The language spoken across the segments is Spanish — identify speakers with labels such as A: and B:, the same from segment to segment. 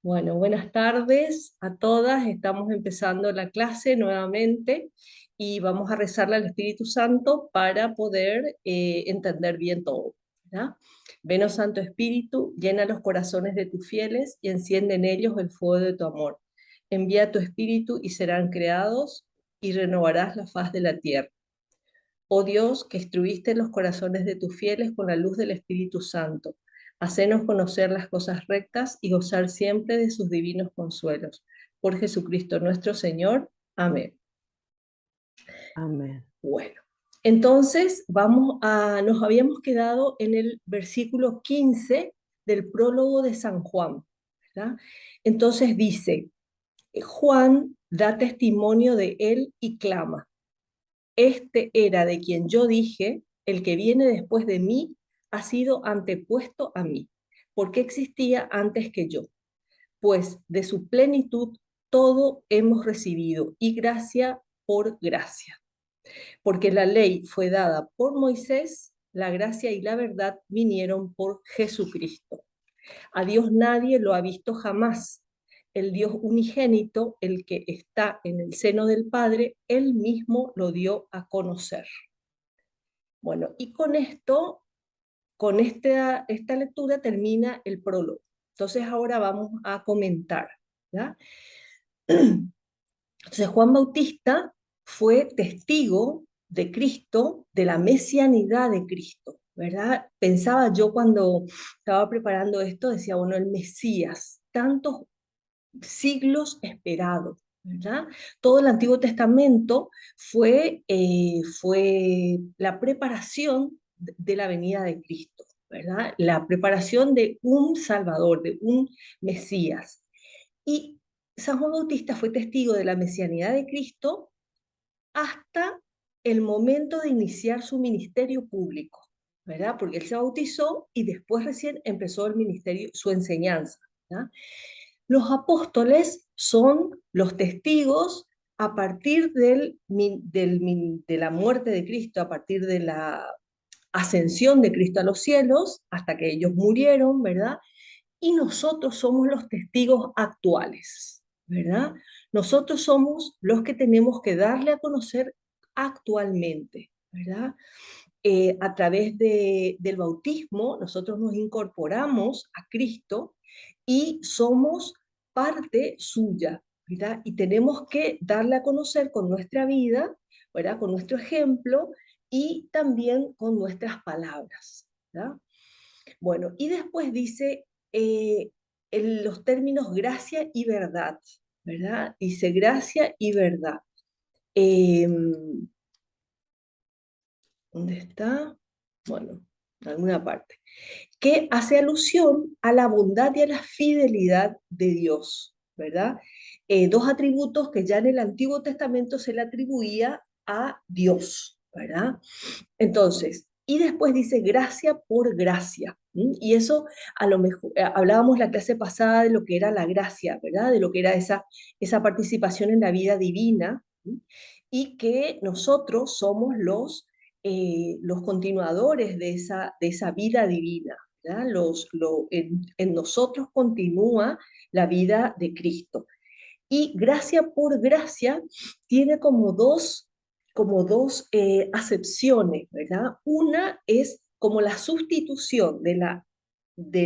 A: Bueno, buenas tardes a todas. Estamos empezando la clase nuevamente y vamos a rezarle al Espíritu Santo para poder entender bien todo, ¿verdad? Ven, oh Santo Espíritu, llena los corazones de tus fieles y enciende en ellos el fuego de tu amor. Envía tu Espíritu y serán creados y renovarás la faz de la tierra. Oh Dios, que instruiste los corazones de tus fieles con la luz del Espíritu Santo, hacenos conocer las cosas rectas y gozar siempre de sus divinos consuelos. Por Jesucristo nuestro Señor. Amén.
B: Amén.
A: Bueno, entonces nos habíamos quedado en el versículo 15 del prólogo de San Juan, ¿verdad? Entonces dice, Juan da testimonio de él y clama. Este era de quien yo dije, el que viene después de mí ha sido antepuesto a mí, porque existía antes que yo. Pues de su plenitud todo hemos recibido y gracia por gracia. Porque la ley fue dada por Moisés, la gracia y la verdad vinieron por Jesucristo. A Dios nadie lo ha visto jamás. El Dios unigénito, el que está en el seno del Padre, él mismo lo dio a conocer. Bueno, y con esto, con esta lectura termina el prólogo. Entonces ahora vamos a comentar, ¿ya? Entonces Juan Bautista fue testigo de Cristo, de la mesianidad de Cristo, ¿verdad? Pensaba yo cuando estaba preparando esto, decía, bueno, el Mesías, tantos siglos esperado, ¿verdad? Todo el Antiguo Testamento fue la preparación de la venida de Cristo, ¿verdad? La preparación de un Salvador, de un Mesías. Y San Juan Bautista fue testigo de la mesianidad de Cristo hasta el momento de iniciar su ministerio público, ¿verdad? Porque él se bautizó y después recién empezó el ministerio, su enseñanza, ¿verdad? Los apóstoles son los testigos a partir de la muerte de Cristo, a partir de la ascensión de Cristo a los cielos, hasta que ellos murieron, ¿verdad? Y nosotros somos los testigos actuales, ¿verdad? Nosotros somos los que tenemos que darle a conocer actualmente, ¿verdad? A través del bautismo, nosotros nos incorporamos a Cristo y somos parte suya, ¿verdad? Y tenemos que darle a conocer con nuestra vida, ¿verdad? Con nuestro ejemplo y también con nuestras palabras, ¿verdad? Bueno, y después dice en los términos gracia y verdad, ¿verdad? Dice gracia y verdad. Eh, ¿Dónde está? Bueno, en alguna parte. Que hace alusión a la bondad y a la fidelidad de Dios, ¿verdad? Dos atributos que ya en el Antiguo Testamento se le atribuía a Dios, ¿verdad? Entonces, y después dice gracia por gracia. ¿M? Y eso a lo mejor, hablábamos la clase pasada de lo que era la gracia, ¿verdad? De lo que era esa participación en la vida divina, ¿m? Y que nosotros somos los continuadores de esa vida divina, ¿verdad? En nosotros continúa la vida de Cristo. Y gracia por gracia tiene como dos acepciones, ¿verdad? Una es como la sustitución de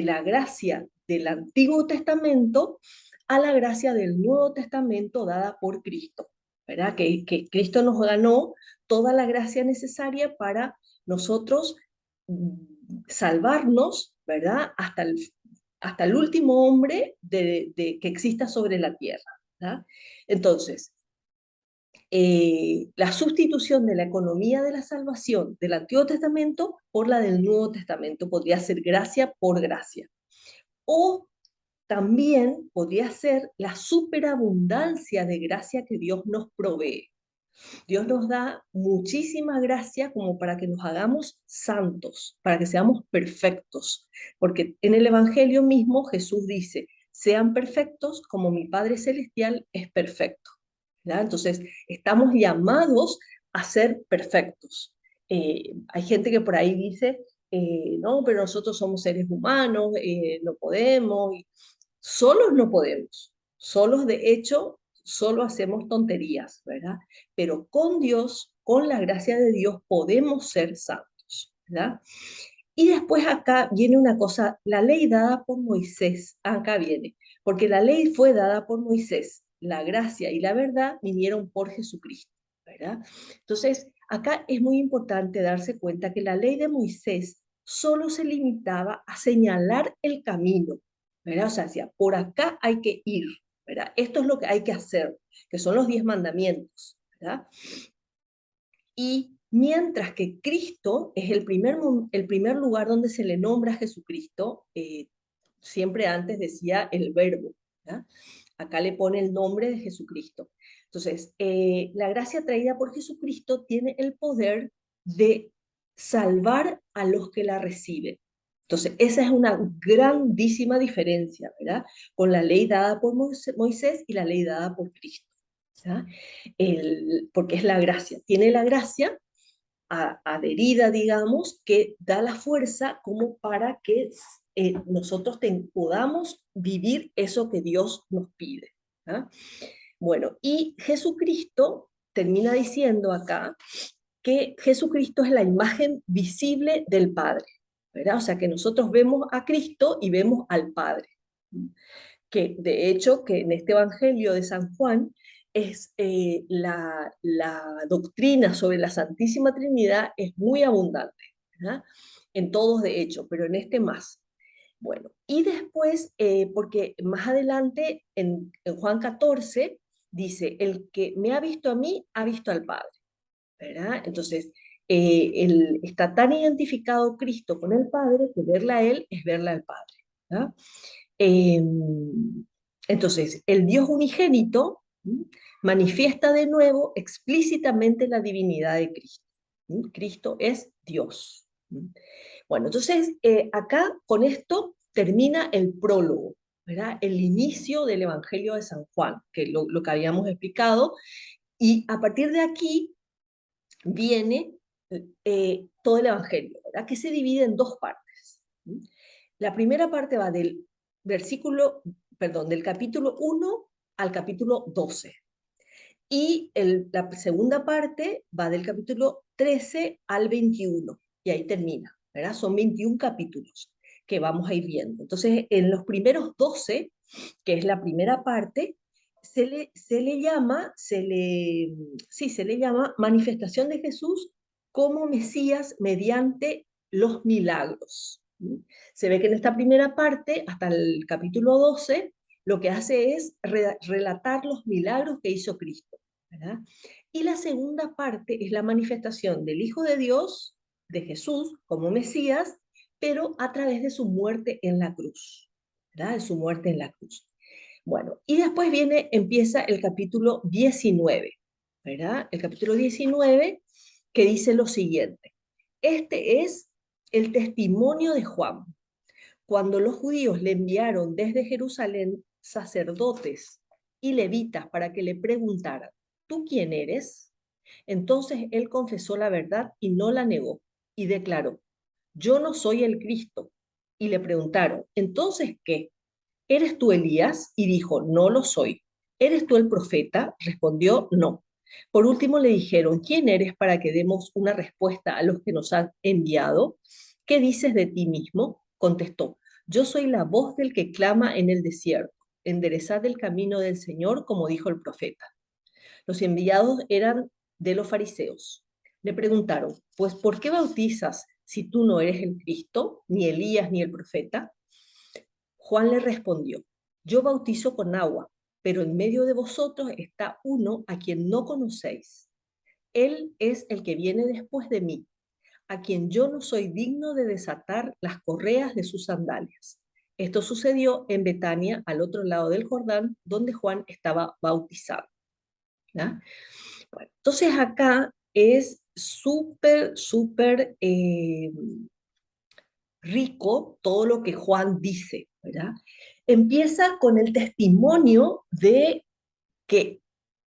A: la gracia del Antiguo Testamento a la gracia del Nuevo Testamento dada por Cristo, ¿verdad? Que Cristo nos ganó toda la gracia necesaria para nosotros salvarnos, ¿verdad? Hasta el último hombre que exista sobre la tierra, ¿verdad? Entonces, la sustitución de la economía de la salvación del Antiguo Testamento por la del Nuevo Testamento podría ser gracia por gracia. O también podría ser la superabundancia de gracia que Dios nos provee. Dios nos da muchísima gracia como para que nos hagamos santos, para que seamos perfectos. Porque en el Evangelio mismo Jesús dice, sean perfectos como mi Padre Celestial es perfecto. ¿Verdad? Entonces, estamos llamados a ser perfectos. Hay gente que por ahí dice, no, pero nosotros somos seres humanos, no podemos. Solos no podemos, solos de hecho, solo hacemos tonterías, ¿verdad? Pero con Dios, con la gracia de Dios, podemos ser santos, ¿verdad? Y después acá viene una cosa, la ley dada por Moisés, acá viene, porque la ley fue dada por Moisés, la gracia y la verdad vinieron por Jesucristo, ¿verdad? Entonces, acá es muy importante darse cuenta que la ley de Moisés solo se limitaba a señalar el camino, ¿verdad? O sea, decía, por acá hay que ir, ¿verdad? Esto es lo que hay que hacer, que son los 10 mandamientos, ¿verdad? Y mientras que Cristo es el primer lugar donde se le nombra a Jesucristo, siempre antes decía el verbo, ¿verdad? Acá le pone el nombre de Jesucristo. Entonces, la gracia traída por Jesucristo tiene el poder de salvar a los que la reciben. Entonces, esa es una grandísima diferencia, ¿verdad? Con la ley dada por Moisés y la ley dada por Cristo, ¿verdad? Porque es la gracia. Tiene la gracia adherida, digamos, que da la fuerza como para que nosotros podamos vivir eso que Dios nos pide. ¿Ah? Bueno, y Jesucristo termina diciendo acá que Jesucristo es la imagen visible del Padre, ¿verdad? O sea, que nosotros vemos a Cristo y vemos al Padre. Que de hecho, que en este Evangelio de San Juan es la doctrina sobre la Santísima Trinidad es muy abundante, ¿verdad? En todos de hecho, pero en este más. Bueno, y después, porque más adelante en Juan 14 dice, el que me ha visto a mí, ha visto al Padre, ¿verdad? Entonces, está tan identificado Cristo con el Padre que verla a Él es verla al Padre, ¿verdad? Eh, entonces, el Dios unigénito manifiesta de nuevo explícitamente la divinidad de Cristo. Cristo es Dios. Bueno, entonces acá con esto termina el prólogo, ¿verdad? El inicio del Evangelio de San Juan, que lo que habíamos explicado, y a partir de aquí viene todo el Evangelio, ¿verdad? Que se divide en dos partes. La primera parte va del del capítulo 1 al capítulo 12. Y la segunda parte va del capítulo 13 al 21. Y ahí termina, ¿verdad? Son 21 capítulos que vamos a ir viendo. Entonces, en los primeros 12, que es la primera parte, se le llama manifestación de Jesús como Mesías mediante los milagros. Se ve que en esta primera parte, hasta el capítulo 12, lo que hace es relatar los milagros que hizo Cristo, ¿verdad? Y la segunda parte es la manifestación del Hijo de Dios, de Jesús, como Mesías, pero a través de su muerte en la cruz, ¿verdad? De su muerte en la cruz. Bueno, y después empieza el capítulo 19, ¿verdad? El capítulo 19 que dice lo siguiente. Este es el testimonio de Juan. Cuando los judíos le enviaron desde Jerusalén sacerdotes y levitas para que le preguntaran, ¿tú quién eres? Entonces él confesó la verdad y no la negó y declaró, yo no soy el Cristo. Y le preguntaron, ¿entonces qué? ¿Eres tú Elías? Y dijo, no lo soy. ¿Eres tú el profeta? Respondió, no. Por último le dijeron, ¿quién eres para que demos una respuesta a los que nos han enviado? ¿Qué dices de ti mismo? Contestó, yo soy la voz del que clama en el desierto. Enderezad el camino del Señor, como dijo el profeta. Los enviados eran de los fariseos. Le preguntaron, pues ¿por qué bautizas si tú no eres el Cristo, ni Elías, ni el profeta? Juan le respondió, yo bautizo con agua, pero en medio de vosotros está uno a quien no conocéis. Él es el que viene después de mí, a quien yo no soy digno de desatar las correas de sus sandalias. Esto sucedió en Betania, al otro lado del Jordán, donde Juan estaba bautizado. ¿Ya? Bueno, entonces acá es súper rico todo lo que Juan dice, ¿verdad? Empieza con el testimonio de que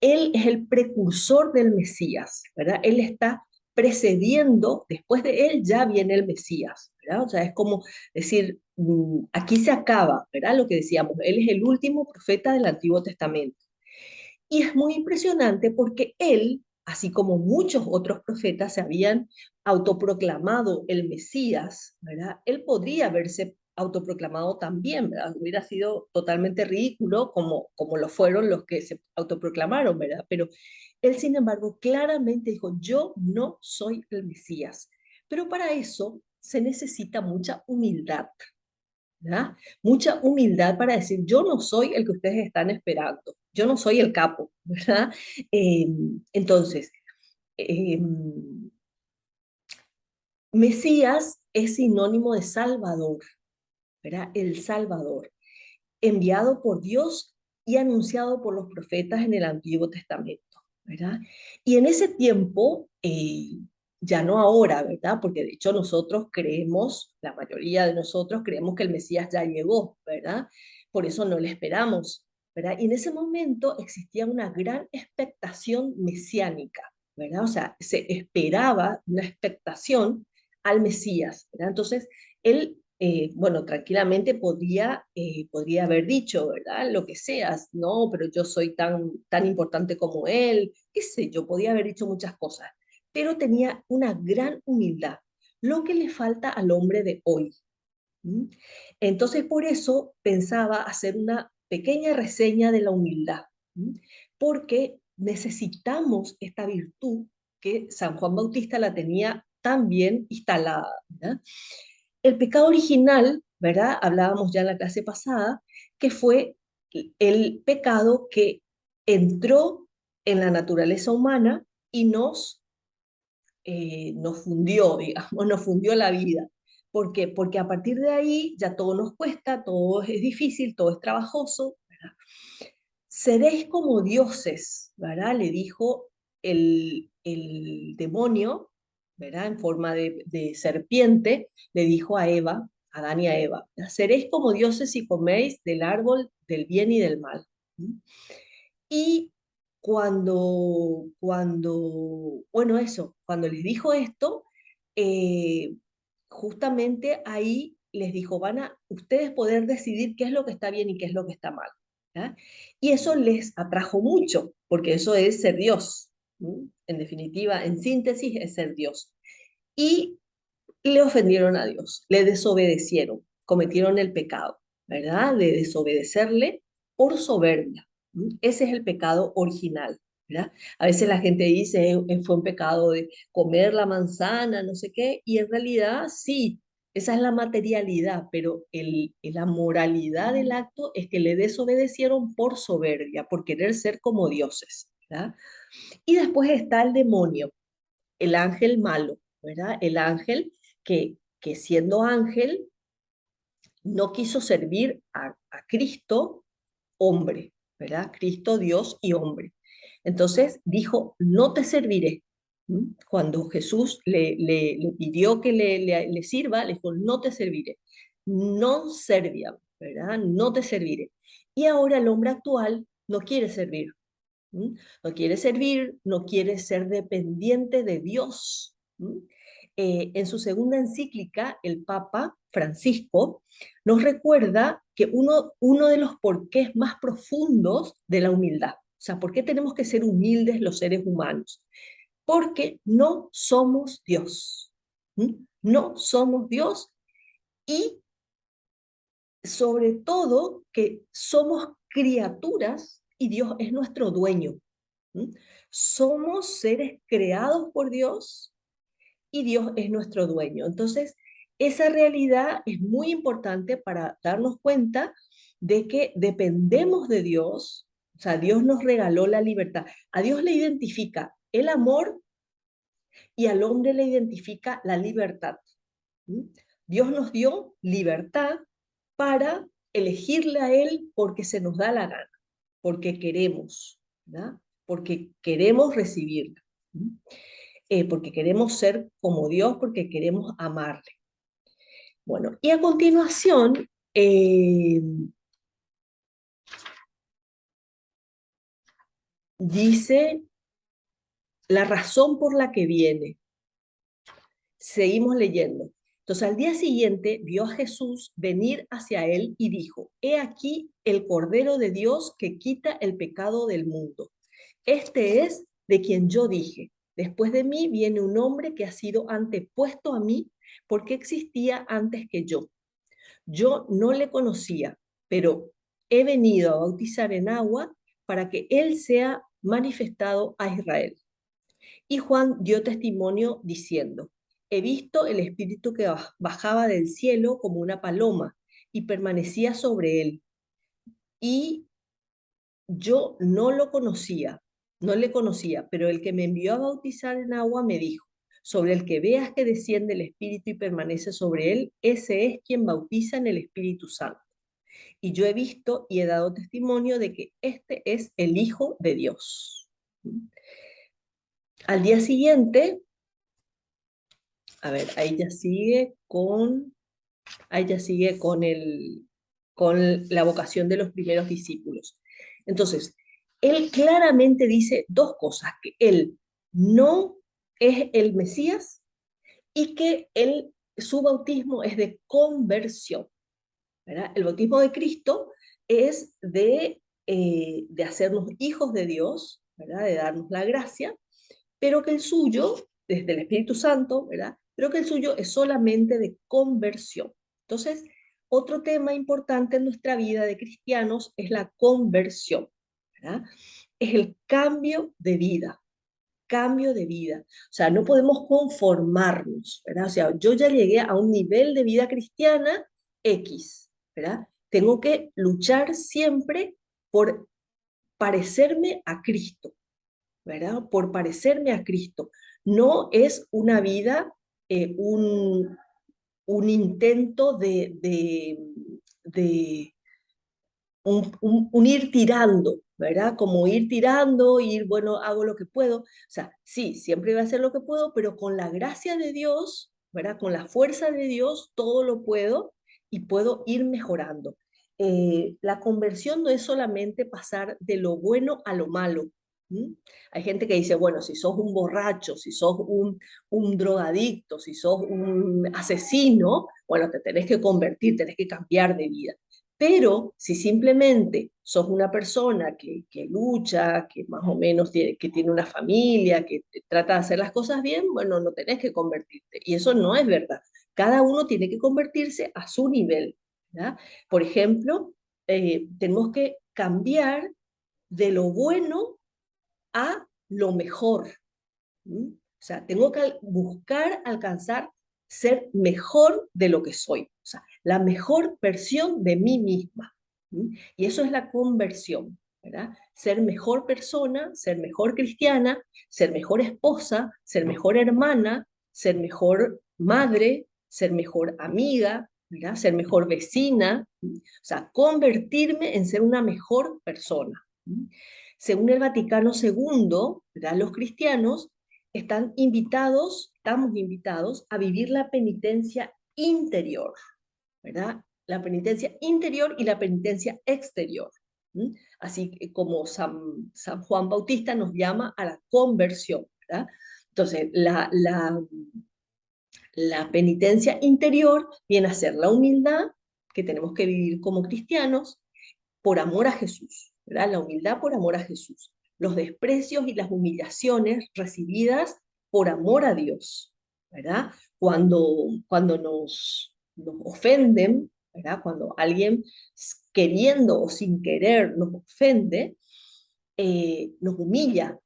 A: él es el precursor del Mesías, ¿verdad? Él está precediendo, después de él ya viene el Mesías, ¿verdad? O sea, es como decir, aquí se acaba, ¿verdad? Lo que decíamos, él es el último profeta del Antiguo Testamento. Y es muy impresionante porque él, así como muchos otros profetas se habían autoproclamado el Mesías, ¿verdad? Él podría haberse autoproclamado también, ¿verdad? Hubiera sido totalmente ridículo como lo fueron los que se autoproclamaron, ¿verdad? Pero él, sin embargo, claramente dijo, yo no soy el Mesías. Pero para eso se necesita mucha humildad, ¿verdad? Mucha humildad para decir, yo no soy el que ustedes están esperando, yo no soy el capo, ¿verdad? Eh, entonces, eh, Mesías es sinónimo de Salvador, ¿verdad? El Salvador, enviado por Dios y anunciado por los profetas en el Antiguo Testamento, ¿verdad? Y en ese tiempo, ya no ahora, ¿verdad? Porque de hecho nosotros creemos, la mayoría de nosotros creemos que el Mesías ya llegó, ¿verdad? Por eso no le esperamos, ¿verdad? Y en ese momento existía una gran expectación mesiánica, ¿verdad? O sea, se esperaba una expectación al Mesías, ¿verdad? Entonces, él bueno, tranquilamente podría haber dicho, ¿verdad? Lo que seas, no, pero yo soy tan importante como él, qué sé yo, podía haber dicho muchas cosas, pero tenía una gran humildad, lo que le falta al hombre de hoy. ¿Mm? Entonces, por eso pensaba hacer una pequeña reseña de la humildad, ¿mm? Porque necesitamos esta virtud que San Juan Bautista la tenía tan bien instalada, ¿verdad? El pecado original, ¿verdad? Hablábamos ya en la clase pasada, que fue el pecado que entró en la naturaleza humana y nos fundió, digamos, nos fundió la vida. ¿Por qué? Porque a partir de ahí ya todo nos cuesta, todo es difícil, todo es trabajoso, ¿verdad? Seréis como dioses, ¿verdad? Le dijo el demonio, ¿verdad? En forma de serpiente, le dijo a Eva, a Adán y a Eva, seréis como dioses si coméis del árbol del bien y del mal. ¿Mm? Y bueno, eso, cuando les dijo esto, eh, justamente ahí les dijo, van a ustedes poder decidir qué es lo que está bien y qué es lo que está mal. ¿Ya? Y eso les atrajo mucho, porque eso es ser Dios. ¿Mm? En definitiva, en síntesis, es ser Dios. Y le ofendieron a Dios, le desobedecieron, cometieron el pecado, ¿verdad? De desobedecerle por soberbia. ¿Mm? Ese es el pecado original, ¿verdad? A veces la gente dice, fue un pecado de comer la manzana, no sé qué, y en realidad sí, esa es la materialidad, pero la moralidad del acto es que le desobedecieron por soberbia, por querer ser como dioses, ¿verdad? Y después está el demonio, el ángel malo, ¿verdad? El ángel que siendo ángel no quiso servir a Cristo hombre, ¿verdad? Cristo Dios y hombre. Entonces dijo, no te serviré. ¿Mm? Cuando Jesús le pidió que le sirva, le dijo, no te serviré. No serviam, ¿verdad? No te serviré. Y ahora el hombre actual no quiere servir. ¿Mm? No quiere servir, no quiere ser dependiente de Dios. ¿Mm? En su segunda encíclica, el Papa Francisco nos recuerda que uno de los porqués más profundos de la humildad, o sea, ¿por qué tenemos que ser humildes los seres humanos? Porque no somos Dios. ¿Mm? No somos Dios y sobre todo que somos criaturas y Dios es nuestro dueño. ¿Mm? Somos seres creados por Dios y Dios es nuestro dueño. Entonces, esa realidad es muy importante para darnos cuenta de que dependemos de Dios, o sea, Dios nos regaló la libertad. A Dios le identifica el amor y al hombre le identifica la libertad. ¿Mm? Dios nos dio libertad para elegirle a Él porque se nos da la gana, porque queremos, ¿verdad? Porque queremos recibirla, ¿Mm? Porque queremos ser como Dios, porque queremos amarle. Bueno, y a continuación dice la razón por la que viene. Seguimos leyendo. Entonces al día siguiente vio a Jesús venir hacia él y dijo, he aquí el Cordero de Dios que quita el pecado del mundo. Este es de quien yo dije, después de mí viene un hombre que ha sido antepuesto a mí porque existía antes que yo. Yo no le conocía, pero he venido a bautizar en agua para que él sea manifestado a Israel. Y Juan dio testimonio diciendo, he visto el Espíritu que bajaba del cielo como una paloma y permanecía sobre él. Y yo no lo conocía, no le conocía, pero el que me envió a bautizar en agua me dijo, sobre el que veas que desciende el Espíritu y permanece sobre él, ese es quien bautiza en el Espíritu Santo. Y yo he visto y he dado testimonio de que este es el Hijo de Dios. Al día siguiente, a ver, ahí ya sigue con la vocación de los primeros discípulos. Entonces, él claramente dice dos cosas, que él no es el Mesías y que su bautismo es de conversión, ¿verdad? El bautismo de Cristo es de hacernos hijos de Dios, ¿verdad? De darnos la gracia, pero que el suyo, desde el Espíritu Santo, ¿verdad? Pero que el suyo es solamente de conversión. Entonces, otro tema importante en nuestra vida de cristianos es la conversión, ¿verdad? Es el cambio de vida, cambio de vida. O sea, no podemos conformarnos, ¿verdad? O sea, yo ya llegué a un nivel de vida cristiana X, ¿verdad? Tengo que luchar siempre por parecerme a Cristo, ¿verdad? Por parecerme a Cristo. No es una vida, un intento de un ir tirando, ¿verdad? Como ir tirando, ir, bueno, hago lo que puedo. O sea, sí, siempre voy a hacer lo que puedo, pero con la gracia de Dios, ¿verdad? Con la fuerza de Dios, todo lo puedo y puedo ir mejorando. La conversión no es solamente pasar de lo bueno a lo malo. ¿Mm? Hay gente que dice, bueno, si sos un borracho, si sos un drogadicto, si sos un asesino, bueno, te tenés que convertir, tenés que cambiar de vida. Pero si simplemente sos una persona que lucha, que más o menos que tiene una familia, que trata de hacer las cosas bien, bueno, no tenés que convertirte. Y eso no es verdad. Cada uno tiene que convertirse a su nivel, ¿verdad? Por ejemplo, tenemos que cambiar de lo bueno a lo mejor. ¿Mm? O sea, tengo que buscar alcanzar ser mejor de lo que soy, o sea, la mejor versión de mí misma. ¿Mm? Y eso es la conversión, ¿verdad? Ser mejor persona, ser mejor cristiana, ser mejor esposa, ser mejor hermana, ser mejor madre, ser mejor amiga, ¿verdad? Ser mejor vecina, ¿Mm? O sea, convertirme en ser una mejor persona. ¿Mm? Según el Vaticano II, ¿verdad? Los cristianos estamos invitados a vivir la penitencia interior, ¿verdad? La penitencia interior y la penitencia exterior. ¿Mm? Así como San Juan Bautista nos llama a la conversión, ¿verdad? Entonces, la penitencia interior viene a ser la humildad que tenemos que vivir como cristianos por amor a Jesús, ¿verdad? La humildad por amor a Jesús. Los desprecios y las humillaciones recibidas por amor a Dios, ¿verdad? Cuando nos ofenden, ¿verdad? Cuando alguien queriendo o sin querer nos ofende, nos humilla,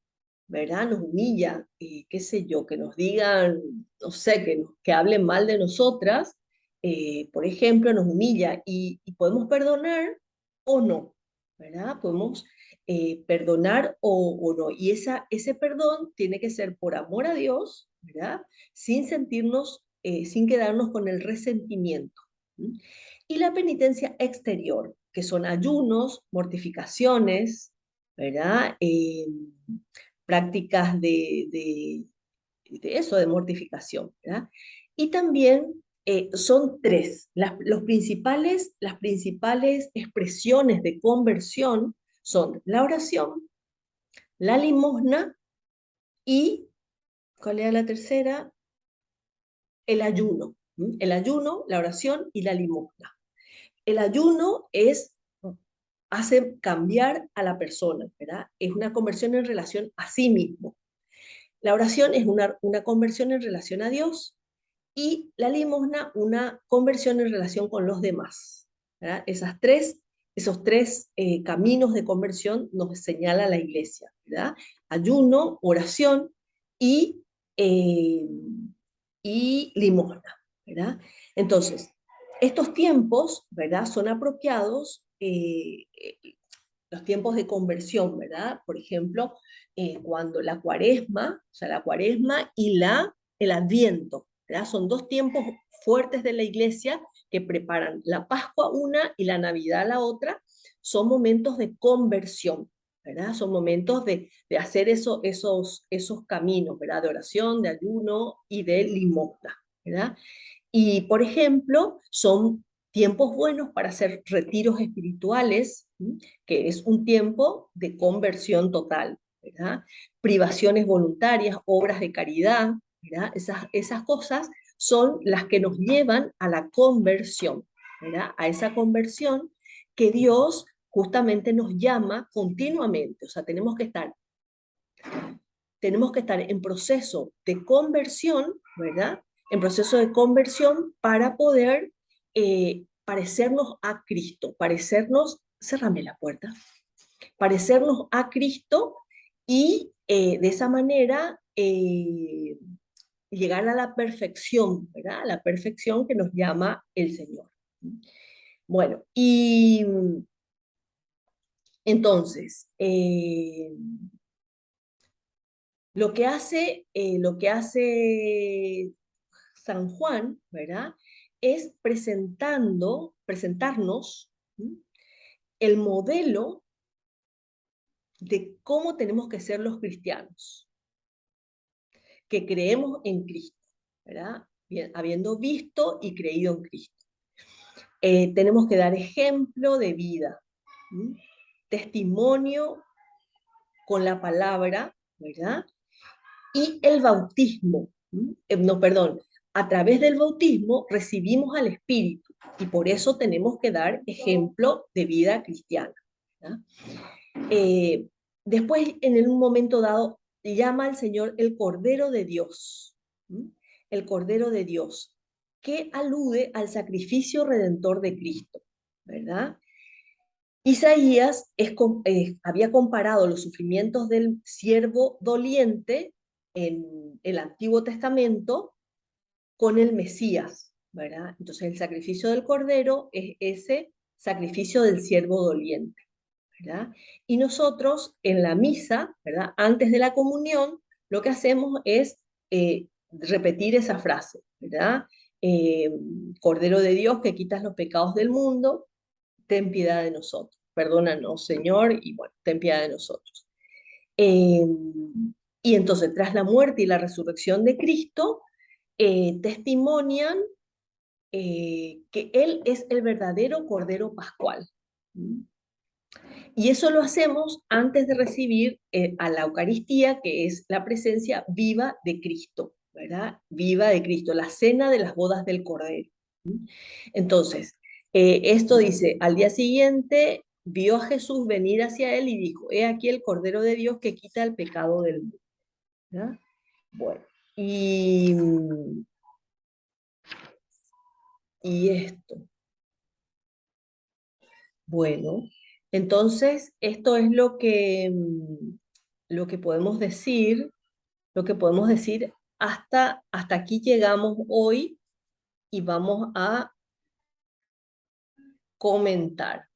A: ¿verdad? Nos humilla, qué sé yo, que nos digan, no sé, que hablen mal de nosotras, por ejemplo, nos humilla y podemos perdonar o no, ¿verdad? Podemos perdonar o no. Y ese perdón tiene que ser por amor a Dios, ¿verdad? Sin sentirnos, sin quedarnos con el resentimiento. ¿Mm? Y la penitencia exterior, que son ayunos, mortificaciones, ¿verdad? Prácticas de eso, de mortificación, ¿verdad? Y también son tres. Las principales expresiones de conversión son la oración, la limosna y, ¿cuál era la tercera? El ayuno, El ayuno, la oración y la limosna. El ayuno hace cambiar a la persona, ¿verdad? Es una conversión en relación a sí mismo. La oración es una conversión en relación a Dios y la limosna una conversión en relación con los demás, ¿verdad? Esos tres caminos de conversión nos señala la iglesia, ¿verdad? Ayuno, oración y, eh, y limosna, ¿verdad? Entonces, estos tiempos, ¿verdad? Son apropiados, los tiempos de conversión, ¿verdad? Por ejemplo, cuando la cuaresma, o sea, la cuaresma y el adviento, ¿verdad? Son dos tiempos fuertes de la iglesia que preparan la Pascua una y la Navidad la otra, son momentos de conversión, ¿verdad? Son momentos de hacer esos caminos, ¿verdad? De oración, de ayuno y de limosna, ¿verdad? Y, por ejemplo, son tiempos buenos para hacer retiros espirituales, ¿sí? Que es un tiempo de conversión total, ¿verdad? Privaciones voluntarias, obras de caridad, ¿verdad? Esas cosas son las que nos llevan a la conversión, ¿verdad? A esa conversión que Dios justamente nos llama continuamente. O sea, tenemos que estar en proceso de conversión, ¿verdad? En proceso de conversión para poder parecernos a Cristo, cerrame la puerta, parecernos a Cristo y de esa manera llegar a la perfección, ¿verdad? A la perfección que nos llama el Señor. Bueno, y entonces, lo que hace San Juan, ¿verdad? Es presentarnos, ¿sí? El modelo de cómo tenemos que ser los cristianos, que creemos en Cristo, ¿verdad? Bien, habiendo visto y creído en Cristo. Tenemos que dar ejemplo de vida, ¿sí? Testimonio con la palabra, ¿verdad? Y el bautismo, no, perdón, a través del bautismo recibimos al Espíritu y por eso tenemos que dar ejemplo de vida cristiana, ¿verdad? Eh, Después, en un momento dado, llama al Señor el Cordero de Dios, ¿sí? El Cordero de Dios, que alude al sacrificio redentor de Cristo, ¿verdad? Isaías había comparado los sufrimientos del siervo doliente en el Antiguo Testamento con el Mesías, ¿verdad? Entonces el sacrificio del Cordero es ese sacrificio del siervo doliente, ¿verdad? Y nosotros en la misa, ¿verdad? Antes de la comunión, lo que hacemos es repetir esa frase, ¿verdad? Eh, Cordero de Dios que quitas los pecados del mundo, ten piedad de nosotros. Perdónanos, Señor, y bueno, ten piedad de nosotros. Eh, y entonces, tras la muerte y la resurrección de Cristo, testimonian que Él es el verdadero Cordero Pascual. Y eso lo hacemos antes de recibir a la Eucaristía, que es la presencia viva de Cristo, ¿verdad? Viva de Cristo, la cena de las bodas del Cordero. Entonces, esto dice, al día siguiente vio a Jesús venir hacia él y dijo, he aquí el Cordero de Dios que quita el pecado del mundo, ¿verdad? Bueno, y, y esto, bueno, entonces esto es lo que podemos decir, hasta aquí llegamos hoy y vamos a comentar.